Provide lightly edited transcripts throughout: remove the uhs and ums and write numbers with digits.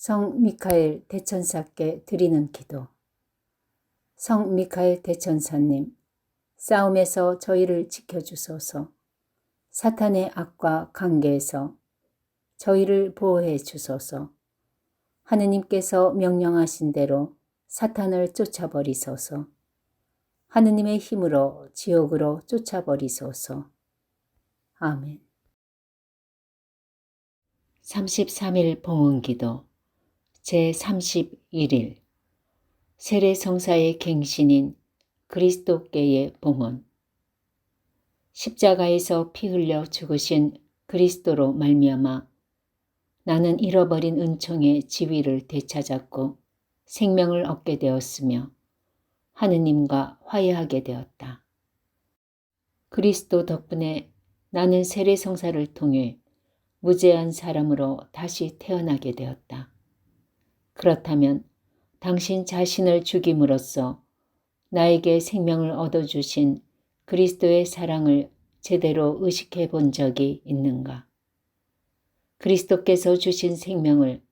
성 미카엘 대천사께 드리는 기도. 성 미카엘 대천사님, 싸움에서 저희를 지켜주소서. 사탄의 악과 관계에서 저희를 보호해 주소서. 하느님께서 명령하신 대로 사탄을 쫓아버리소서. 하느님의 힘으로 지옥으로 쫓아버리소서. 아멘. 33일 봉헌기도 제31일 세례성사의 갱신인 그리스도께의 봉헌. 십자가에서 피 흘려 죽으신 그리스도로 말미암아 나는 잃어버린 은총의 지위를 되찾았고 생명을 얻게 되었으며 하느님과 화해하게 되었다. 그리스도 덕분에 나는 세례성사를 통해 무죄한 사람으로 다시 태어나게 되었다. 그렇다면 당신 자신을 죽임으로써 나에게 생명을 얻어주신 그리스도의 사랑을 제대로 의식해 본 적이 있는가? 그리스도께서 주신 생명을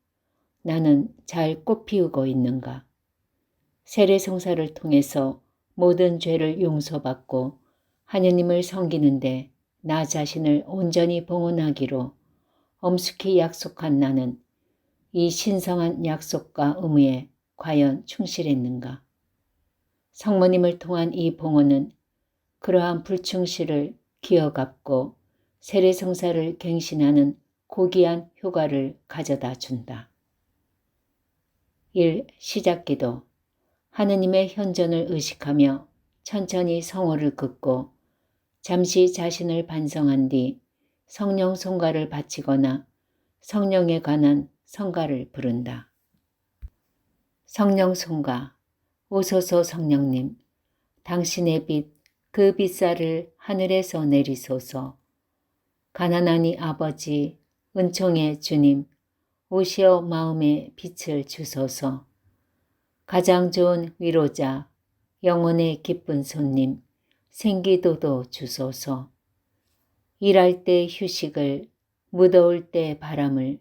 나는 잘 꽃피우고 있는가? 세례성사를 통해서 모든 죄를 용서받고 하느님을 섬기는데 나 자신을 온전히 봉헌하기로 엄숙히 약속한 나는 이 신성한 약속과 의무에 과연 충실했는가? 성모님을 통한 이 봉헌은 그러한 불충실을 기어갚고 세례성사를 갱신하는 고귀한 효과를 가져다 준다. 1. 시작기도. 하느님의 현존을 의식하며 천천히 성호를 긋고 잠시 자신을 반성한 뒤 성령 송가를 바치거나 성령에 관한 성가를 부른다. 성령 송가. 오소서 성령님, 당신의 빛, 그 빛살을 하늘에서 내리소서. 가난하니 아버지, 은총의 주님, 오시어 마음에 빛을 주소서. 가장 좋은 위로자, 영혼의 기쁜 손님, 생기도도 주소서. 일할 때 휴식을, 무더울 때 바람을,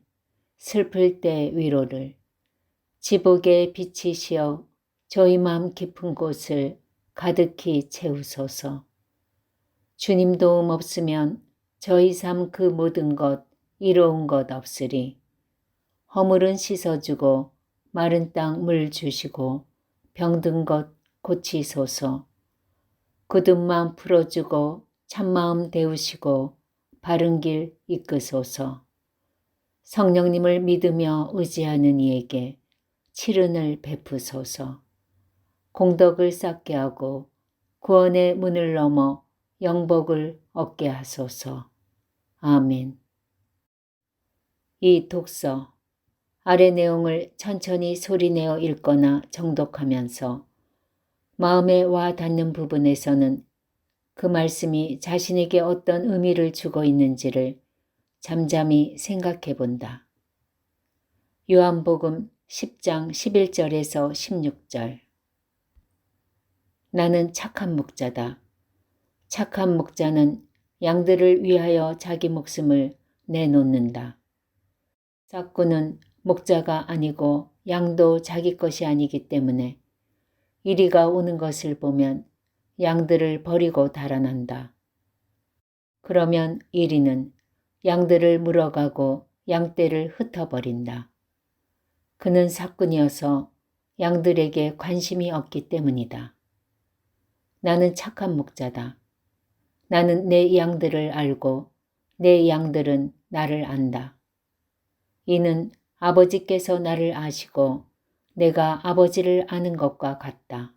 슬플 때 위로를, 지복의 빛이시여 저희 마음 깊은 곳을 가득히 채우소서. 주님 도움 없으면 저희 삶 그 모든 것 이로운 것 없으리. 허물은 씻어주고 마른 땅 물 주시고 병든 것 고치소서. 굳은 마음 풀어주고 참마음 데우시고 바른 길 이끄소서. 성령님을 믿으며 의지하는 이에게 칠은을 베푸소서. 공덕을 쌓게 하고 구원의 문을 넘어 영복을 얻게 하소서. 아멘. 이 독서. 아래 내용을 천천히 소리내어 읽거나 정독하면서 마음에 와 닿는 부분에서는 그 말씀이 자신에게 어떤 의미를 주고 있는지를 잠잠히 생각해 본다. 요한복음 10장 11절에서 16절. 나는 착한 목자다. 착한 목자는 양들을 위하여 자기 목숨을 내놓는다. 삭구는 목자가 아니고 양도 자기 것이 아니기 때문에 이리가 오는 것을 보면 양들을 버리고 달아난다. 그러면 이리는 양들을 물어가고 양떼를 흩어버린다. 그는 삭군이어서 양들에게 관심이 없기 때문이다. 나는 착한 목자다. 나는 내 양들을 알고 내 양들은 나를 안다. 이는 아버지께서 나를 아시고 내가 아버지를 아는 것과 같다.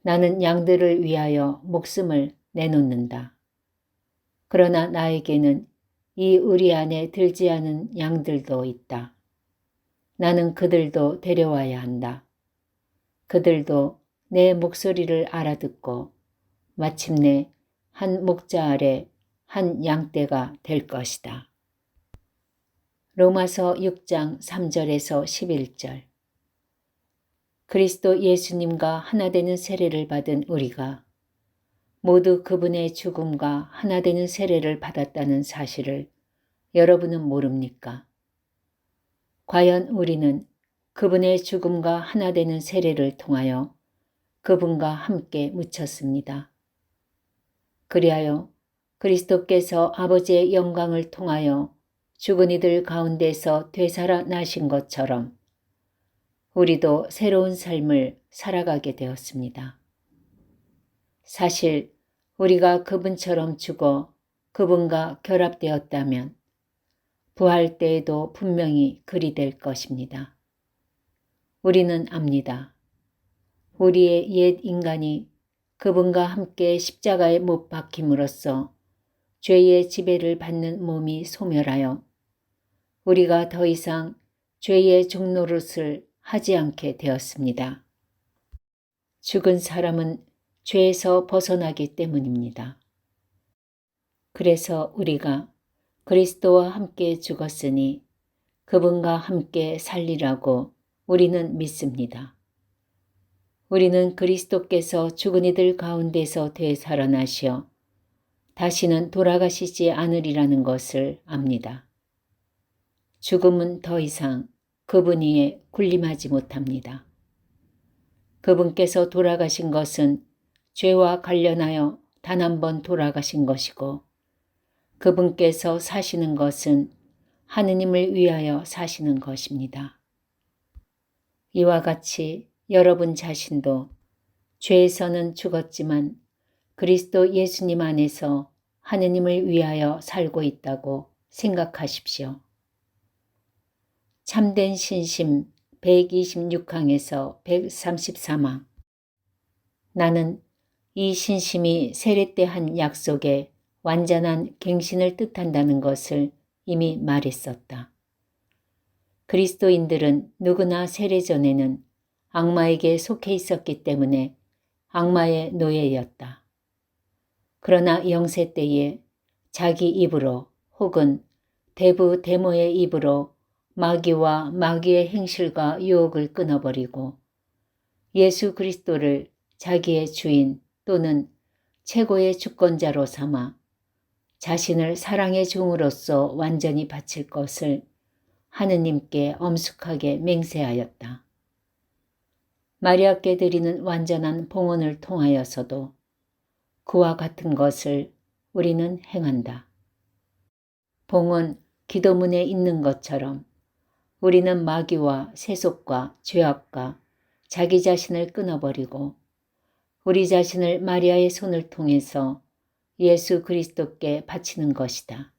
나는 양들을 위하여 목숨을 내놓는다. 그러나 나에게는 이 의리 안에 들지 않은 양들도 있다. 나는 그들도 데려와야 한다. 그들도 내 목소리를 알아듣고 마침내 한 목자 아래 한 양떼가 될 것이다. 로마서 6장 3절에서 11절. 그리스도 예수님과 하나 되는 세례를 받은 우리가 모두 그분의 죽음과 하나 되는 세례를 받았다는 사실을 여러분은 모릅니까? 과연 우리는 그분의 죽음과 하나 되는 세례를 통하여 그분과 함께 묻혔습니다. 그리하여 그리스도께서 아버지의 영광을 통하여 죽은 이들 가운데서 되살아나신 것처럼 우리도 새로운 삶을 살아가게 되었습니다. 사실 우리가 그분처럼 죽어 그분과 결합되었다면 부활 때에도 분명히 그리 될 것입니다. 우리는 압니다. 우리의 옛 인간이 그분과 함께 십자가에 못 박힘으로써 죄의 지배를 받는 몸이 소멸하여 우리가 더 이상 죄의 종노릇을 하지 않게 되었습니다. 죽은 사람은 죄에서 벗어나기 때문입니다. 그래서 우리가 그리스도와 함께 죽었으니 그분과 함께 살리라고 우리는 믿습니다. 우리는 그리스도께서 죽은 이들 가운데서 되살아나시어 다시는 돌아가시지 않으리라는 것을 압니다. 죽음은 더 이상 그분 위에 군림하지 못합니다. 그분께서 돌아가신 것은 죄와 관련하여 단 한 번 돌아가신 것이고 그분께서 사시는 것은 하느님을 위하여 사시는 것입니다. 이와 같이 여러분 자신도 죄에서는 죽었지만 그리스도 예수님 안에서 하느님을 위하여 살고 있다고 생각하십시오. 참된 신심 126항에서 134막 나는 이 신심이 세례 때 한 약속의 완전한 갱신을 뜻한다는 것을 이미 말했었다. 그리스도인들은 누구나 세례 전에는 악마에게 속해 있었기 때문에 악마의 노예였다. 그러나 영세 때에 자기 입으로 혹은 대부 데모의 입으로 마귀와 마귀의 행실과 유혹을 끊어버리고 예수 그리스도를 자기의 주인 또는 최고의 주권자로 삼아 자신을 사랑의 종으로서 완전히 바칠 것을 하느님께 엄숙하게 맹세하였다. 마리아께 드리는 완전한 봉헌을 통하여서도 그와 같은 것을 우리는 행한다. 봉헌 기도문에 있는 것처럼 우리는 마귀와 세속과 죄악과 자기 자신을 끊어버리고 우리 자신을 마리아의 손을 통해서 예수 그리스도께 바치는 것이다.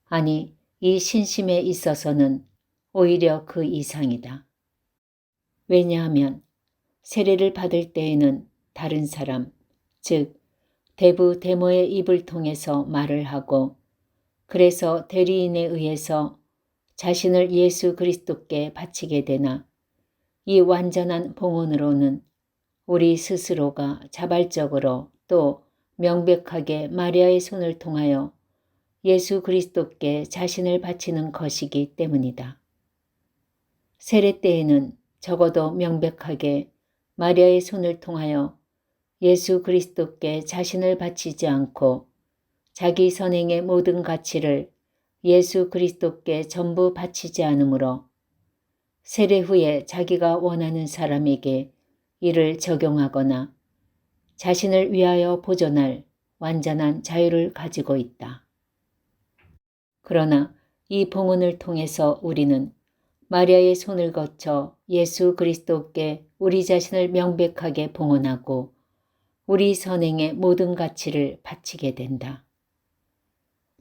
아니, 이 신심에 있어서는 오히려 그 이상이다. 왜냐하면 세례를 받을 때에는 다른 사람, 즉 대부 데모의 입을 통해서 말을 하고 그래서 대리인에 의해서 자신을 예수 그리스도께 바치게 되나 이 완전한 봉헌으로는 우리 스스로가 자발적으로 또 명백하게 마리아의 손을 통하여 예수 그리스도께 자신을 바치는 것이기 때문이다. 세례 때에는 적어도 명백하게 마리아의 손을 통하여 예수 그리스도께 자신을 바치지 않고 자기 선행의 모든 가치를 예수 그리스도께 전부 바치지 않으므로 세례 후에 자기가 원하는 사람에게 이를 적용하거나 자신을 위하여 보존할 완전한 자유를 가지고 있다. 그러나 이 봉헌을 통해서 우리는 마리아의 손을 거쳐 예수 그리스도께 우리 자신을 명백하게 봉헌하고 우리 선행의 모든 가치를 바치게 된다.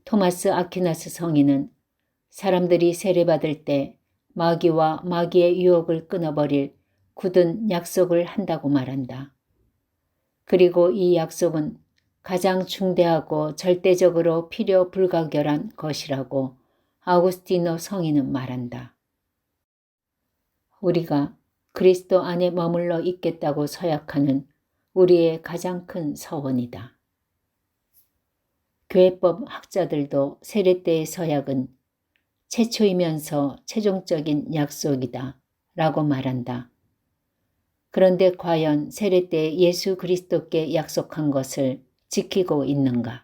토마스 아퀴나스 성인은 사람들이 세례받을 때 마귀와 마귀의 유혹을 끊어버릴 굳은 약속을 한다고 말한다. 그리고 이 약속은 가장 중대하고 절대적으로 필요 불가결한 것이라고 아우구스티노 성인은 말한다. 우리가 그리스도 안에 머물러 있겠다고 서약하는 우리의 가장 큰 서원이다. 교회법 학자들도 세례 때의 서약은 최초이면서 최종적인 약속이다 라고 말한다. 그런데 과연 세례 때 예수 그리스도께 약속한 것을 지키고 있는가?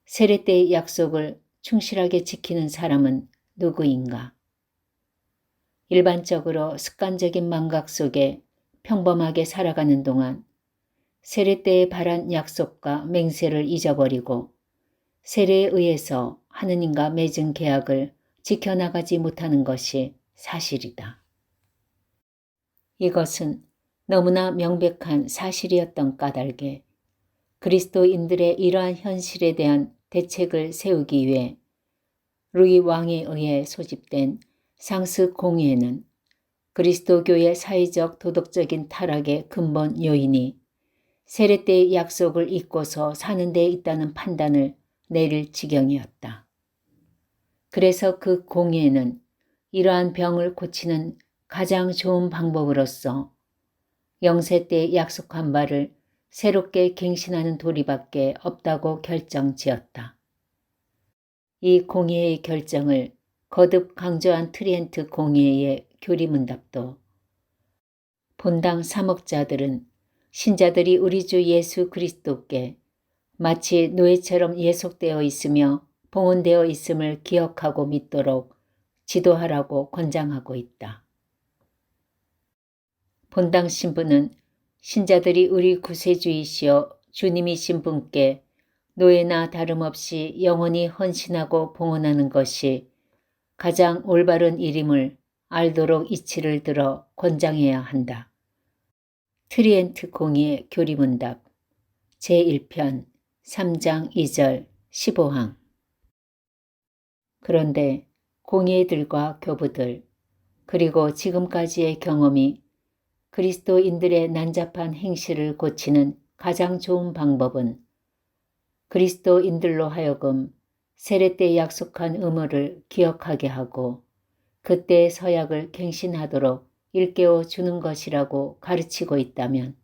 세례 때의 약속을 충실하게 지키는 사람은 누구인가? 일반적으로 습관적인 망각 속에 평범하게 살아가는 동안 세례 때에 바란 약속과 맹세를 잊어버리고 세례에 의해서 하느님과 맺은 계약을 지켜나가지 못하는 것이 사실이다. 이것은 너무나 명백한 사실이었던 까닭에 그리스도인들의 이러한 현실에 대한 대책을 세우기 위해 루이 왕에 의해 소집된 상스 공의회는 그리스도교의 사회적 도덕적인 타락의 근본 요인이 세례 때의 약속을 잊고서 사는 데 있다는 판단을 내릴 지경이었다. 그래서 그 공의회는 이러한 병을 고치는 가장 좋은 방법으로서 영세 때 약속한 바를 새롭게 갱신하는 도리밖에 없다고 결정지었다. 이 공의회의 결정을 거듭 강조한 트리엔트 공의회의 교리문답도 본당 사목자들은 신자들이 우리 주 예수 그리스도께 마치 노예처럼 예속되어 있으며 봉헌되어 있음을 기억하고 믿도록 지도하라고 권장하고 있다. 본당 신부는 신자들이 우리 구세주이시여 주님이신 분께 노예나 다름없이 영원히 헌신하고 봉헌하는 것이 가장 올바른 일임을 알도록 이치를 들어 권장해야 한다. 트리엔트 공의의 교리문답 제1편 3장 2절 15항. 그런데 공의들과 교부들 그리고 지금까지의 경험이 그리스도인들의 난잡한 행실을 고치는 가장 좋은 방법은 그리스도인들로 하여금 세례 때 약속한 의무를 기억하게 하고 그때의 서약을 갱신하도록 일깨워 주는 것이라고 가르치고 있다면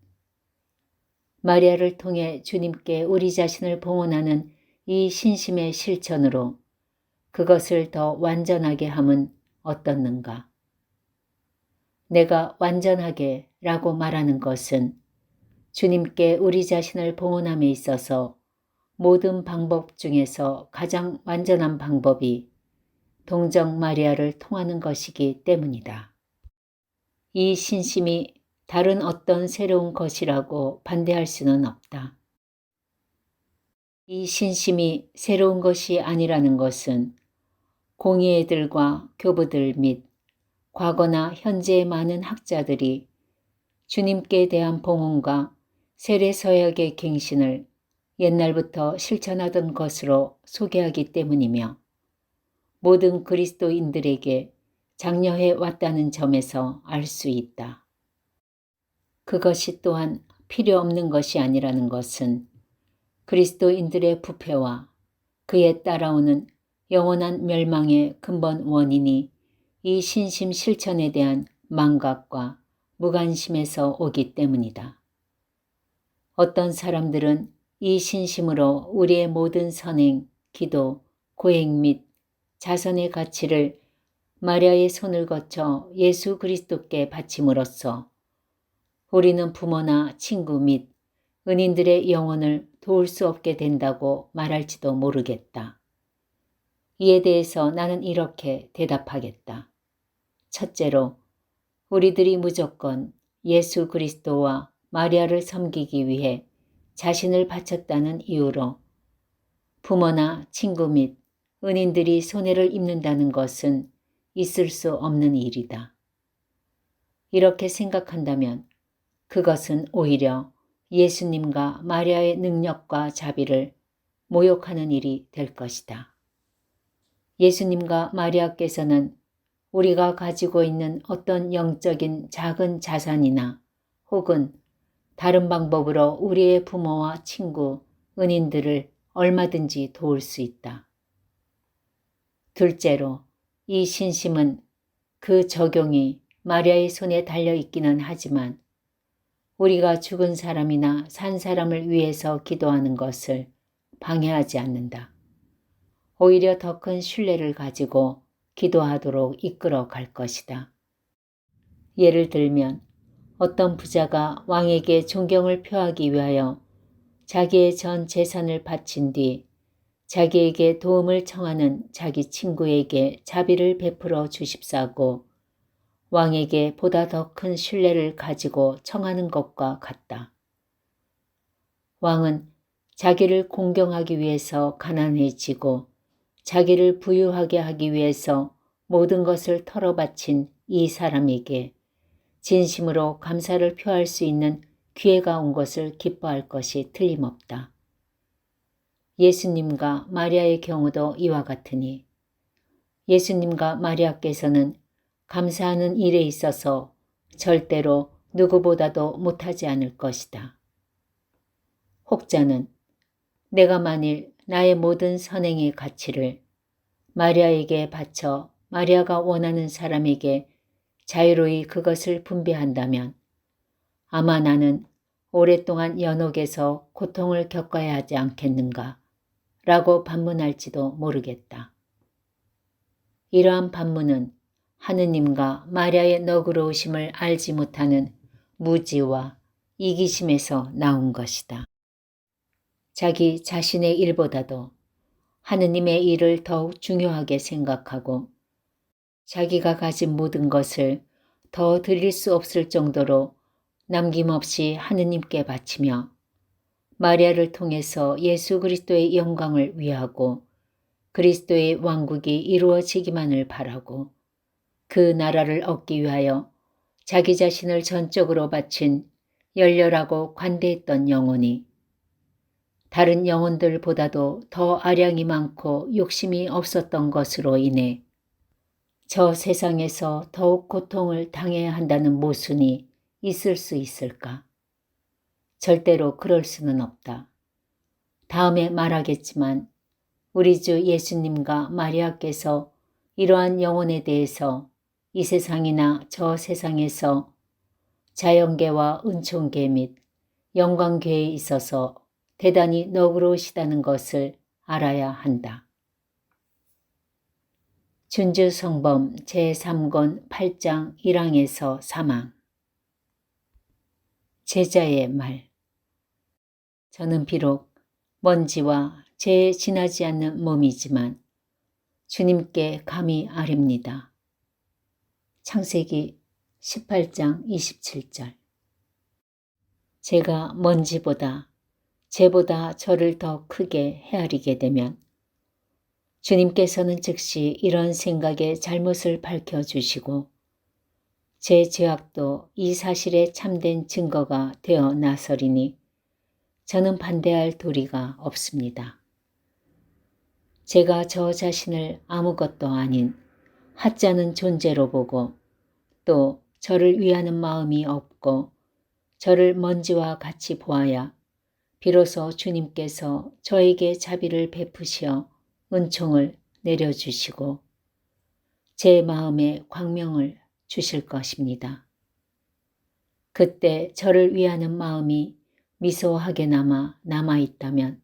마리아를 통해 주님께 우리 자신을 봉헌하는 이 신심의 실천으로 그것을 더 완전하게 함은 어떻는가? 내가 완전하게 라고 말하는 것은 주님께 우리 자신을 봉헌함에 있어서 모든 방법 중에서 가장 완전한 방법이 동정 마리아를 통하는 것이기 때문이다. 이 신심이 다른 어떤 새로운 것이라고 반대할 수는 없다. 이 신심이 새로운 것이 아니라는 것은 공의애들과 교부들 및 과거나 현재의 많은 학자들이 주님께 대한 봉헌과 세례 서약의 갱신을 옛날부터 실천하던 것으로 소개하기 때문이며 모든 그리스도인들에게 장려해 왔다는 점에서 알 수 있다. 그것이 또한 필요 없는 것이 아니라는 것은 그리스도인들의 부패와 그에 따라오는 영원한 멸망의 근본 원인이 이 신심 실천에 대한 망각과 무관심에서 오기 때문이다. 어떤 사람들은 이 신심으로 우리의 모든 선행, 기도, 고행 및 자선의 가치를 마리아의 손을 거쳐 예수 그리스도께 바침으로써 우리는 부모나 친구 및 은인들의 영혼을 도울 수 없게 된다고 말할지도 모르겠다. 이에 대해서 나는 이렇게 대답하겠다. 첫째로, 우리들이 무조건 예수 그리스도와 마리아를 섬기기 위해 자신을 바쳤다는 이유로 부모나 친구 및 은인들이 손해를 입는다는 것은 있을 수 없는 일이다. 이렇게 생각한다면 그것은 오히려 예수님과 마리아의 능력과 자비를 모욕하는 일이 될 것이다. 예수님과 마리아께서는 우리가 가지고 있는 어떤 영적인 작은 자산이나 혹은 다른 방법으로 우리의 부모와 친구, 은인들을 얼마든지 도울 수 있다. 둘째로, 이 신심은 그 적용이 마리아의 손에 달려있기는 하지만 우리가 죽은 사람이나 산 사람을 위해서 기도하는 것을 방해하지 않는다. 오히려 더 큰 신뢰를 가지고 기도하도록 이끌어 갈 것이다. 예를 들면 어떤 부자가 왕에게 존경을 표하기 위하여 자기의 전 재산을 바친 뒤 자기에게 도움을 청하는 자기 친구에게 자비를 베풀어 주십사고 왕에게 보다 더 큰 신뢰를 가지고 청하는 것과 같다. 왕은 자기를 공경하기 위해서 가난해지고 자기를 부유하게 하기 위해서 모든 것을 털어바친 이 사람에게 진심으로 감사를 표할 수 있는 기회가 온 것을 기뻐할 것이 틀림없다. 예수님과 마리아의 경우도 이와 같으니 예수님과 마리아께서는 감사하는 일에 있어서 절대로 누구보다도 못하지 않을 것이다. 혹자는 내가 만일 나의 모든 선행의 가치를 마리아에게 바쳐 마리아가 원하는 사람에게 자유로이 그것을 분배한다면 아마 나는 오랫동안 연옥에서 고통을 겪어야 하지 않겠는가 라고 반문할지도 모르겠다. 이러한 반문은 하느님과 마리아의 너그러우심을 알지 못하는 무지와 이기심에서 나온 것이다. 자기 자신의 일보다도 하느님의 일을 더욱 중요하게 생각하고 자기가 가진 모든 것을 더 드릴 수 없을 정도로 남김없이 하느님께 바치며 마리아를 통해서 예수 그리스도의 영광을 위하고 그리스도의 왕국이 이루어지기만을 바라고 그 나라를 얻기 위하여 자기 자신을 전적으로 바친 열렬하고 관대했던 영혼이 다른 영혼들보다도 더 아량이 많고 욕심이 없었던 것으로 인해 저 세상에서 더욱 고통을 당해야 한다는 모순이 있을 수 있을까? 절대로 그럴 수는 없다. 다음에 말하겠지만 우리 주 예수님과 마리아께서 이러한 영혼에 대해서 이 세상이나 저 세상에서 자연계와 은총계 및 영광계에 있어서 대단히 너그러우시다는 것을 알아야 한다. 준주성범 제3권 8장 1항에서 3항. 제자의 말. 저는 비록 먼지와 죄에 지나지 않는 몸이지만 주님께 감히 아립니다. 창세기 18장 27절. 제가 먼지보다 죄보다 저를 더 크게 헤아리게 되면 주님께서는 즉시 이런 생각의 잘못을 밝혀주시고 제 죄악도 이 사실에 참된 증거가 되어 나서리니 저는 반대할 도리가 없습니다. 제가 저 자신을 아무것도 아닌 하찮은 존재로 보고 또 저를 위하는 마음이 없고 저를 먼지와 같이 보아야 비로소 주님께서 저에게 자비를 베푸시어 은총을 내려주시고 제 마음에 광명을 주실 것입니다. 그때 저를 위하는 마음이 미소하게나마 남아있다면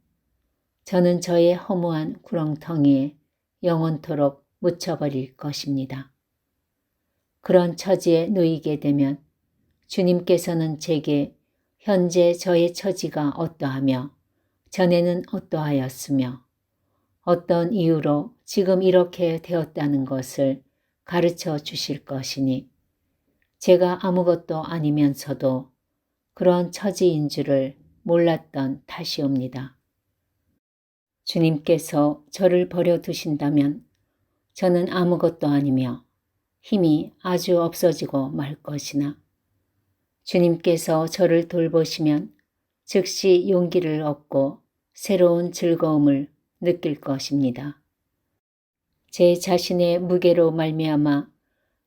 저는 저의 허무한 구렁텅이에 영원토록 묻혀버릴 것입니다. 그런 처지에 놓이게 되면 주님께서는 제게 현재 저의 처지가 어떠하며 전에는 어떠하였으며 어떤 이유로 지금 이렇게 되었다는 것을 가르쳐 주실 것이니 제가 아무것도 아니면서도 그런 처지인 줄을 몰랐던 탓이옵니다. 주님께서 저를 버려두신다면 저는 아무것도 아니며 힘이 아주 없어지고 말 것이나 주님께서 저를 돌보시면 즉시 용기를 얻고 새로운 즐거움을 느낄 것입니다. 제 자신의 무게로 말미암아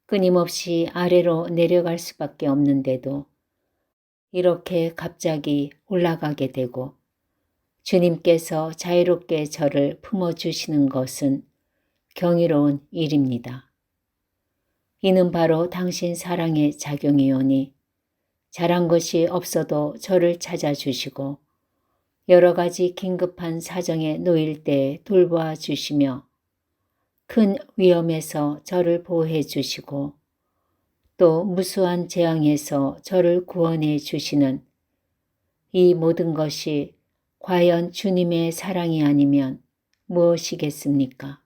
끊임없이 아래로 내려갈 수밖에 없는데도 이렇게 갑자기 올라가게 되고 주님께서 자유롭게 저를 품어주시는 것은 경이로운 일입니다. 이는 바로 당신 사랑의 작용이오니 잘한 것이 없어도 저를 찾아주시고 여러 가지 긴급한 사정에 놓일 때 돌보아 주시며 큰 위험에서 저를 보호해 주시고 또 무수한 재앙에서 저를 구원해 주시는 이 모든 것이 과연 주님의 사랑이 아니면 무엇이겠습니까?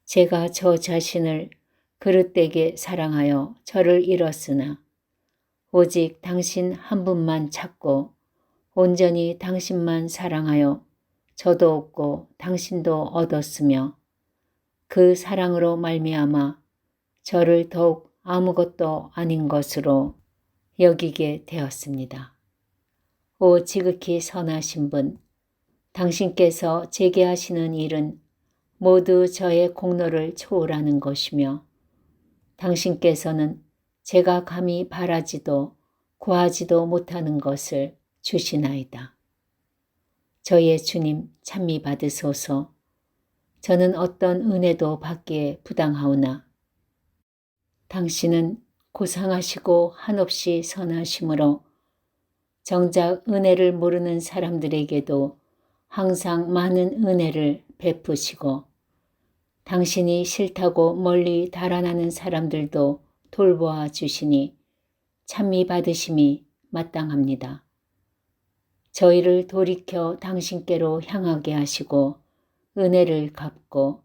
제가 저 자신을 그릇되게 사랑하여 저를 잃었으나 오직 당신 한 분만 찾고 온전히 당신만 사랑하여 저도 얻고 당신도 얻었으며 그 사랑으로 말미암아 저를 더욱 아무것도 아닌 것으로 여기게 되었습니다. 오 지극히 선하신 분, 당신께서 제게 하시는 일은 모두 저의 공로를 초월하는 것이며 당신께서는 제가 감히 바라지도 구하지도 못하는 것을 주시나이다. 저의 주님 찬미 받으소서. 저는 어떤 은혜도 받기에 부당하오나 당신은 고상하시고 한없이 선하심으로 정작 은혜를 모르는 사람들에게도 항상 많은 은혜를 베푸시고 당신이 싫다고 멀리 달아나는 사람들도 돌보아 주시니 찬미 받으심이 마땅합니다. 저희를 돌이켜 당신께로 향하게 하시고 은혜를 갚고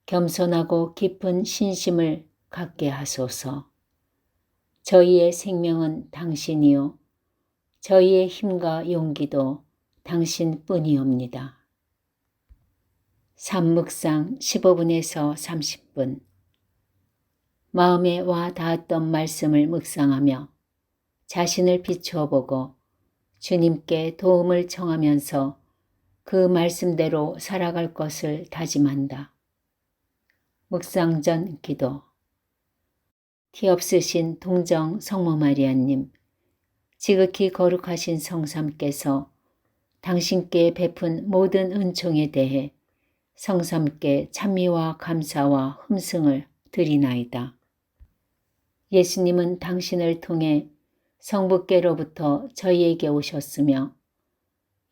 겸손하고 깊은 신심을 갖게 하소서. 저희의 생명은 당신이요 저희의 힘과 용기도 당신뿐이옵니다. 삼묵상 15분에서 30분. 마음에 와 닿았던 말씀을 묵상하며 자신을 비추어 보고 주님께 도움을 청하면서 그 말씀대로 살아갈 것을 다짐한다. 묵상 전 기도. 티없으신 동정 성모 마리아님, 지극히 거룩하신 성삼께서 당신께 베푼 모든 은총에 대해 성삼께 찬미와 감사와 흠승을 드리나이다. 예수님은 당신을 통해 성부께로부터 저희에게 오셨으며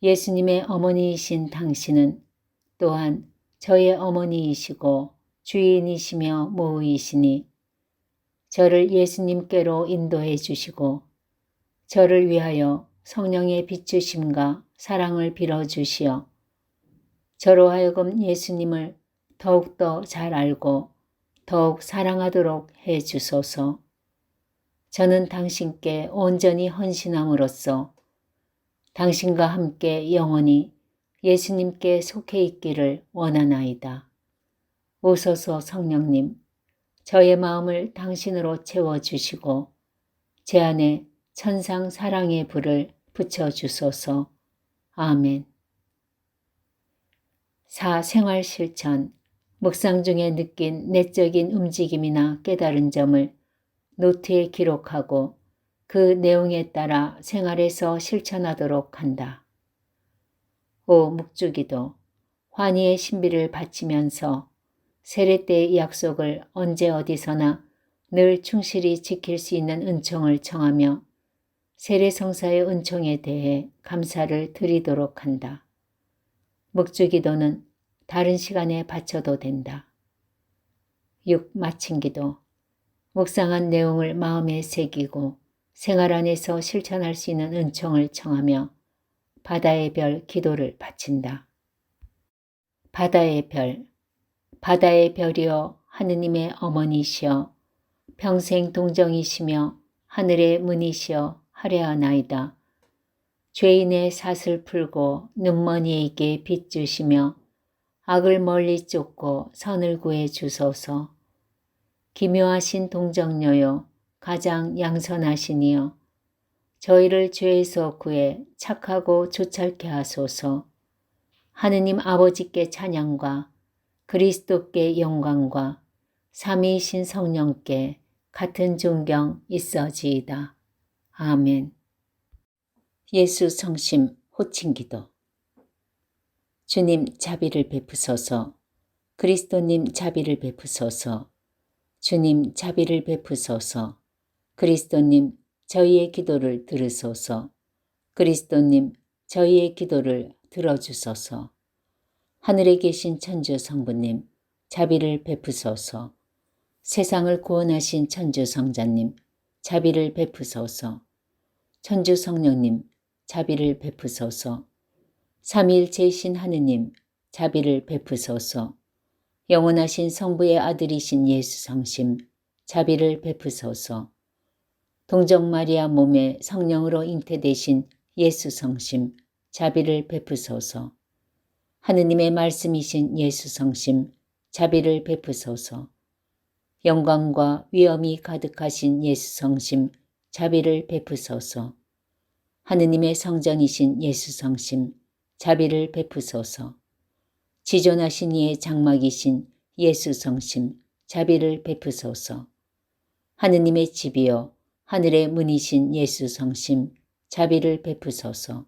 예수님의 어머니이신 당신은 또한 저의 어머니이시고 주인이시며 모의이시니 저를 예수님께로 인도해 주시고 저를 위하여 성령의 비추심과 사랑을 빌어주시어 저로 하여금 예수님을 더욱더 잘 알고 더욱 사랑하도록 해 주소서. 저는 당신께 온전히 헌신함으로써 당신과 함께 영원히 예수님께 속해 있기를 원하나이다. 오소서 성령님, 저의 마음을 당신으로 채워주시고 제 안에 천상 사랑의 불을 붙여주소서. 아멘. 4. 생활 실천. 묵상 중에 느낀 내적인 움직임이나 깨달은 점을 노트에 기록하고 그 내용에 따라 생활에서 실천하도록 한다. 5. 묵주기도. 환희의 신비를 바치면서 세례 때의 약속을 언제 어디서나 늘 충실히 지킬 수 있는 은총을 청하며 세례성사의 은총에 대해 감사를 드리도록 한다. 묵주기도는 다른 시간에 바쳐도 된다. 6. 마침기도. 묵상한 내용을 마음에 새기고 생활 안에서 실천할 수 있는 은총을 청하며 바다의 별 기도를 바친다. 바다의 별. 바다의 별이여 하느님의 어머니시여 평생 동정이시며 하늘의 문이시여 하려하나이다. 죄인의 삿을 풀고 눈먼이에게 빛 주시며 악을 멀리 쫓고 선을 구해 주소서. 기묘하신 동정녀여 가장 양선하시니여 저희를 죄에서 구해 착하고 조찰케 하소서. 하느님 아버지께 찬양과 그리스도께 영광과 삼위이신 성령께 같은 존경 있어지이다. 아멘. 예수 성심 호칭기도. 주님 자비를 베푸소서. 그리스도님 자비를 베푸소서. 주님 자비를 베푸소서. 그리스도님 저희의 기도를 들으소서. 그리스도님 저희의 기도를 들어주소서. 하늘에 계신 천주 성부님 자비를 베푸소서. 세상을 구원하신 천주 성자님 자비를 베푸소서. 천주 성령님 자비를 베푸소서. 삼위일체이신 하느님 자비를 베푸소서. 영원하신 성부의 아들이신 예수 성심 자비를 베푸소서. 동정 마리아 몸에 성령으로 잉태되신 예수 성심, 자비를 베푸소서. 하느님의 말씀이신 예수 성심, 자비를 베푸소서. 영광과 위엄이 가득하신 예수 성심, 자비를 베푸소서. 하느님의 성전이신 예수 성심, 자비를 베푸소서. 지존하신 이의 장막이신 예수 성심, 자비를 베푸소서. 하느님의 집이여 하늘의 문이신 예수 성심, 자비를 베푸소서.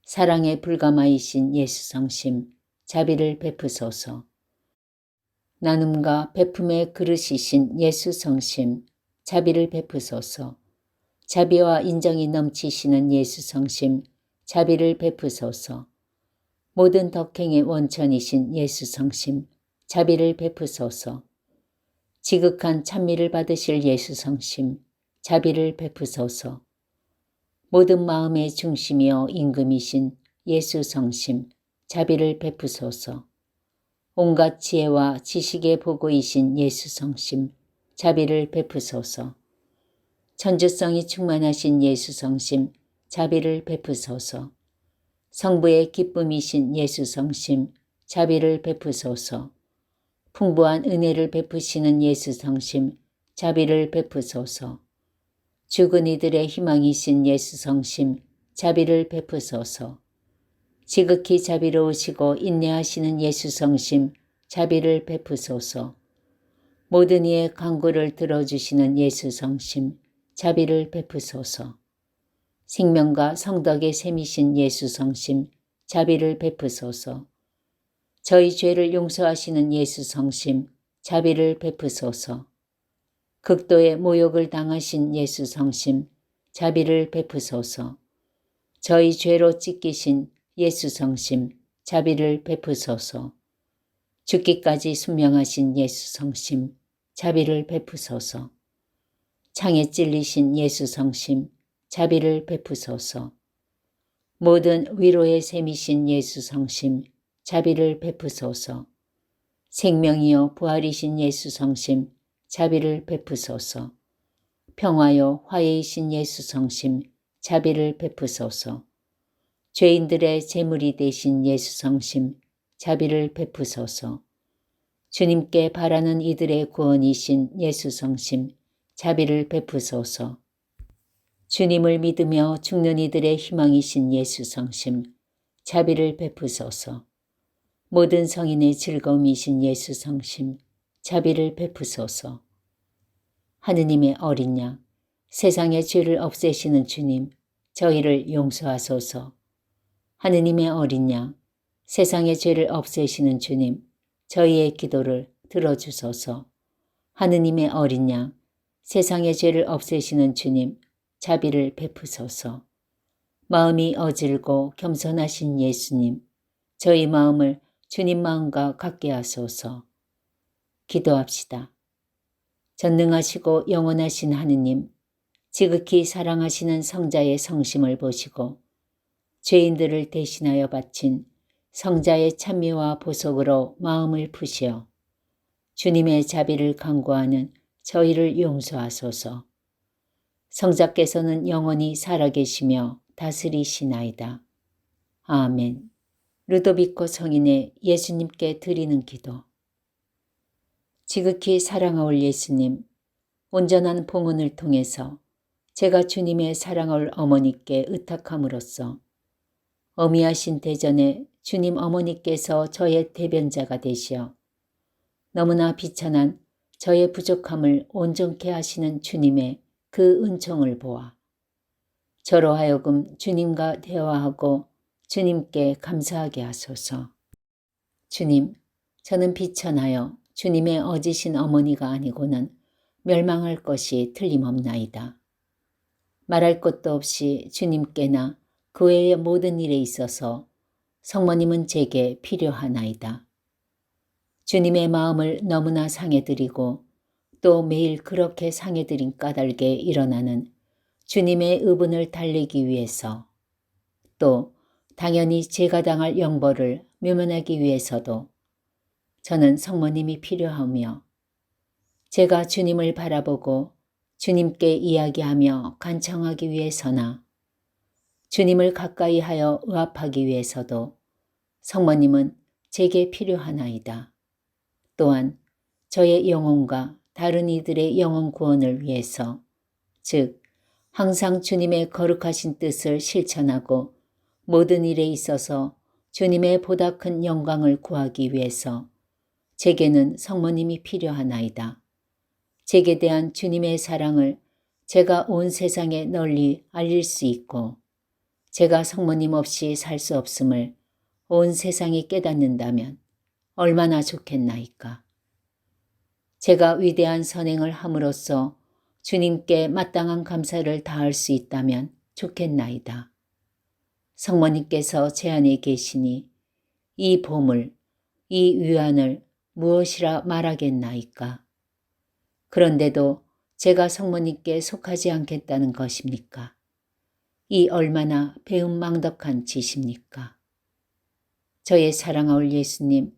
사랑의 불가마이신 예수 성심, 자비를 베푸소서. 나눔과 베품의 그릇이신 예수 성심, 자비를 베푸소서. 자비와 인정이 넘치시는 예수 성심, 자비를 베푸소서. 모든 덕행의 원천이신 예수 성심, 자비를 베푸소서. 지극한 찬미를 받으실 예수 성심, 자비를 베푸소서. 모든 마음의 중심이여 임금이신 예수 성심, 자비를 베푸소서. 온갖 지혜와 지식의 보고이신 예수 성심, 자비를 베푸소서. 천주성이 충만하신 예수 성심, 자비를 베푸소서. 성부의 기쁨이신 예수 성심, 자비를 베푸소서. 풍부한 은혜를 베푸시는 예수 성심, 자비를 베푸소서. 죽은 이들의 희망이신 예수 성심, 자비를 베푸소서. 지극히 자비로우시고 인내하시는 예수 성심, 자비를 베푸소서. 모든 이의 간구를 들어주시는 예수 성심, 자비를 베푸소서. 생명과 성덕의 샘이신 예수 성심, 자비를 베푸소서. 저희 죄를 용서하시는 예수 성심, 자비를 베푸소서. 극도의 모욕을 당하신 예수 성심, 자비를 베푸소서. 저희 죄로 찢기신 예수 성심, 자비를 베푸소서. 죽기까지 순명하신 예수 성심, 자비를 베푸소서. 창에 찔리신 예수 성심, 자비를 베푸소서. 모든 위로의 샘이신 예수 성심, 자비를 베푸소서. 생명이여 부활이신 예수 성심, 자비를 베푸소서. 평화여 화해이신 예수 성심, 자비를 베푸소서. 죄인들의 제물이 되신 예수 성심, 자비를 베푸소서. 주님께 바라는 이들의 구원이신 예수 성심, 자비를 베푸소서. 주님을 믿으며 죽는 이들의 희망이신 예수 성심, 자비를 베푸소서. 모든 성인의 즐거움이신 예수 성심, 자비를 베푸소서. 하느님의 어린 양, 세상의 죄를 없애시는 주님, 저희를 용서하소서. 하느님의 어린 양, 세상의 죄를 없애시는 주님, 저희의 기도를 들어주소서. 하느님의 어린 양, 세상의 죄를 없애시는 주님, 자비를 베푸소서. 마음이 어질고 겸손하신 예수님, 저희 마음을 주님 마음과 같게 하소서. 기도합시다. 전능하시고 영원하신 하느님, 지극히 사랑하시는 성자의 성심을 보시고 죄인들을 대신하여 바친 성자의 찬미와 보석으로 마음을 푸시어 주님의 자비를 간구하는 저희를 용서하소서. 성자께서는 영원히 살아계시며 다스리시나이다. 아멘. 루도비코 성인의 예수님께 드리는 기도. 지극히 사랑하올 예수님, 온전한 봉헌을 통해서 제가 주님의 사랑하올 어머니께 의탁함으로써 어미하신 대전에 주님 어머니께서 저의 대변자가 되시어 너무나 비천한 저의 부족함을 온전케 하시는 주님의 그 은총을 보아 저로 하여금 주님과 대화하고 주님께 감사하게 하소서. 주님, 저는 비천하여 주님의 어지신 어머니가 아니고는 멸망할 것이 틀림없나이다. 말할 것도 없이 주님께나 그 외의 모든 일에 있어서 성모님은 제게 필요하나이다. 주님의 마음을 너무나 상해드리고 또 매일 그렇게 상해드린 까닭에 일어나는 주님의 의분을 달래기 위해서 또 당연히 제가 당할 영벌을 묘면하기 위해서도 저는 성모님이 필요하며 제가 주님을 바라보고 주님께 이야기하며 간청하기 위해서나 주님을 가까이 하여 의합하기 위해서도 성모님은 제게 필요하나이다. 또한 저의 영혼과 다른 이들의 영혼 구원을 위해서, 즉 항상 주님의 거룩하신 뜻을 실천하고 모든 일에 있어서 주님의 보다 큰 영광을 구하기 위해서 제게는 성모님이 필요하나이다. 제게 대한 주님의 사랑을 제가 온 세상에 널리 알릴 수 있고 제가 성모님 없이 살 수 없음을 온 세상이 깨닫는다면 얼마나 좋겠나이까. 제가 위대한 선행을 함으로써 주님께 마땅한 감사를 다할 수 있다면 좋겠나이다. 성모님께서 제 안에 계시니 이 보물, 이 위안을 무엇이라 말하겠나이까. 그런데도 제가 성모님께 속하지 않겠다는 것입니까? 이 얼마나 배은망덕한 짓입니까? 저의 사랑하올 예수님,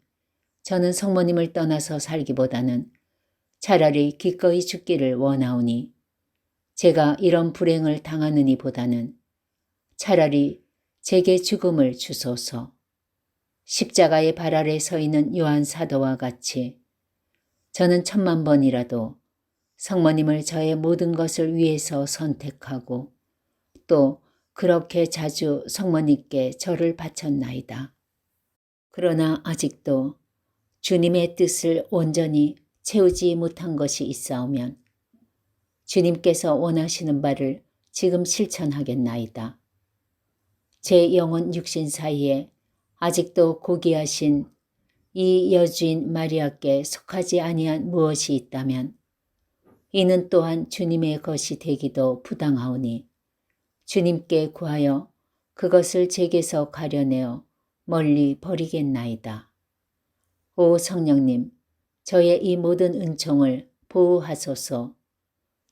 저는 성모님을 떠나서 살기보다는 차라리 기꺼이 죽기를 원하오니 제가 이런 불행을 당하느니 보다는 차라리 제게 죽음을 주소서. 십자가의 발 아래 서 있는 요한 사도와 같이 저는 10,000번이라도 성모님을 저의 모든 것을 위해서 선택하고 또 그렇게 자주 성모님께 저를 바쳤나이다. 그러나 아직도 주님의 뜻을 온전히 채우지 못한 것이 있사오면 주님께서 원하시는 바를 지금 실천하겠나이다. 제 영혼 육신 사이에 아직도 고귀하신 이 여주인 마리아께 속하지 아니한 무엇이 있다면 이는 또한 주님의 것이 되기도 부당하오니 주님께 구하여 그것을 제게서 가려내어 멀리 버리겠나이다. 오 성령님, 저의 이 모든 은총을 보호하소서.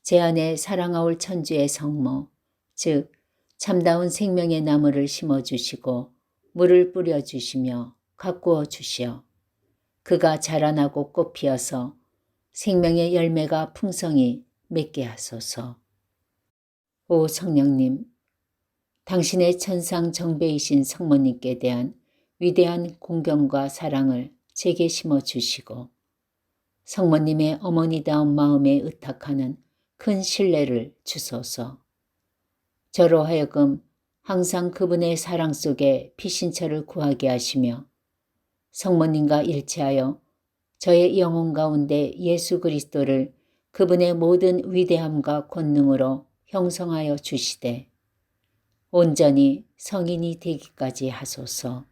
제 안에 사랑하올 천주의 성모, 즉 참다운 생명의 나무를 심어주시고 물을 뿌려주시며 가꾸어 주시어 그가 자라나고 꽃 피어서 생명의 열매가 풍성히 맺게 하소서. 오 성령님, 당신의 천상 정배이신 성모님께 대한 위대한 공경과 사랑을 제게 심어주시고 성모님의 어머니다운 마음에 의탁하는 큰 신뢰를 주소서. 저로 하여금 항상 그분의 사랑 속에 피신처를 구하게 하시며 성모님과 일치하여 저의 영혼 가운데 예수 그리스도를 그분의 모든 위대함과 권능으로 형성하여 주시되 온전히 성인이 되기까지 하소서.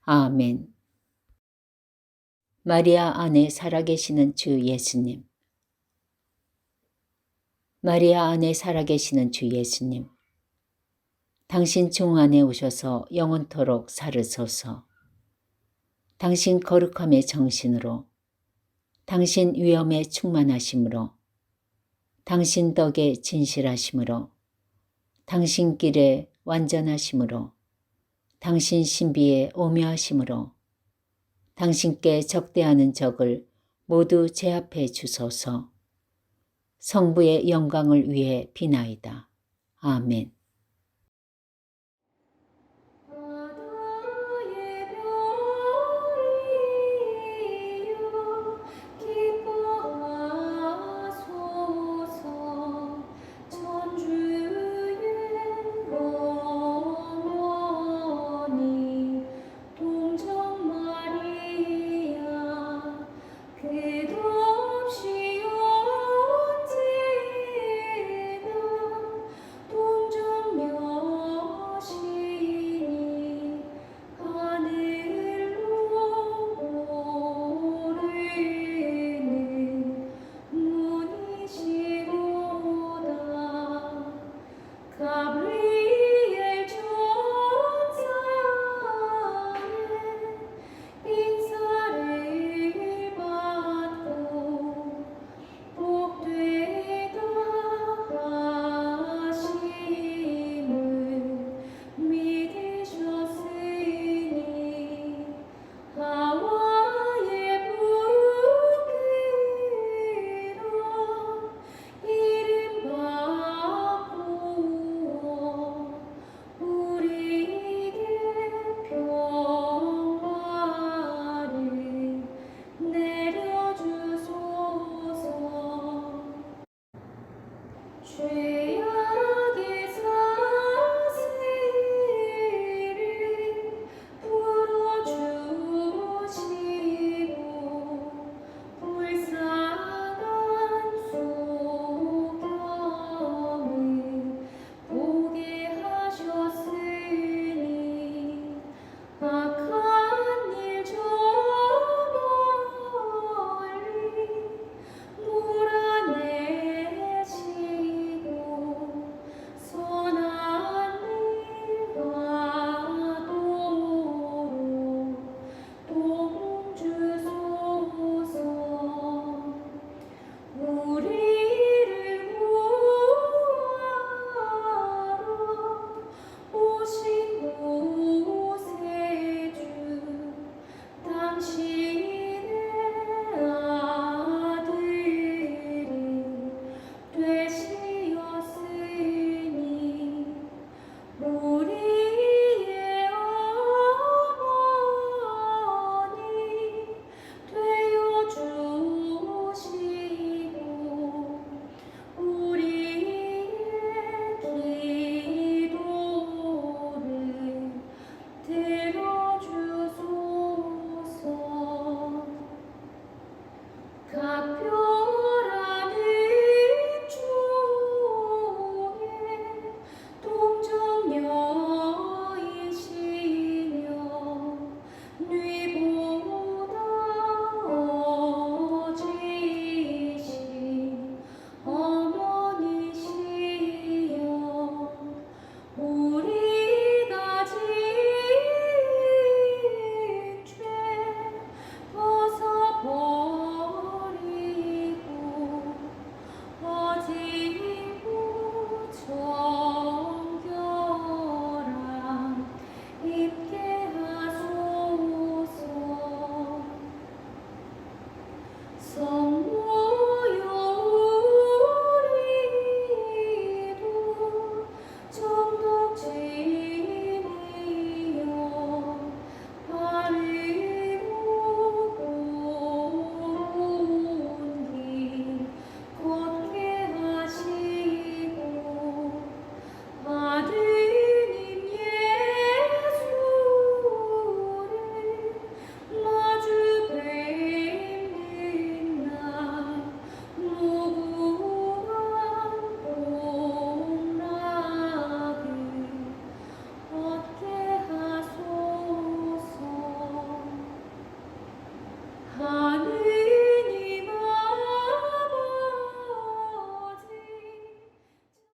아멘. 마리아 안에 살아계시는 주 예수님. 마리아 안에 살아계시는 주 예수님. 당신 종 안에 오셔서 영원토록 살으소서. 당신 거룩함의 정신으로, 당신 위엄의 충만하심으로, 당신 덕의 진실하심으로, 당신 길의 완전하심으로, 당신 신비의 오묘하심으로 당신께 적대하는 적을 모두 제압해 주소서. 성부의 영광을 위해 비나이다. 아멘. 죄악의 사슬을 풀어주시고 불쌍한 소경을 보게 하셨으니 악한 일 저 멀리 몰아내시고 선한 일 하도록 도움 주소서. 우리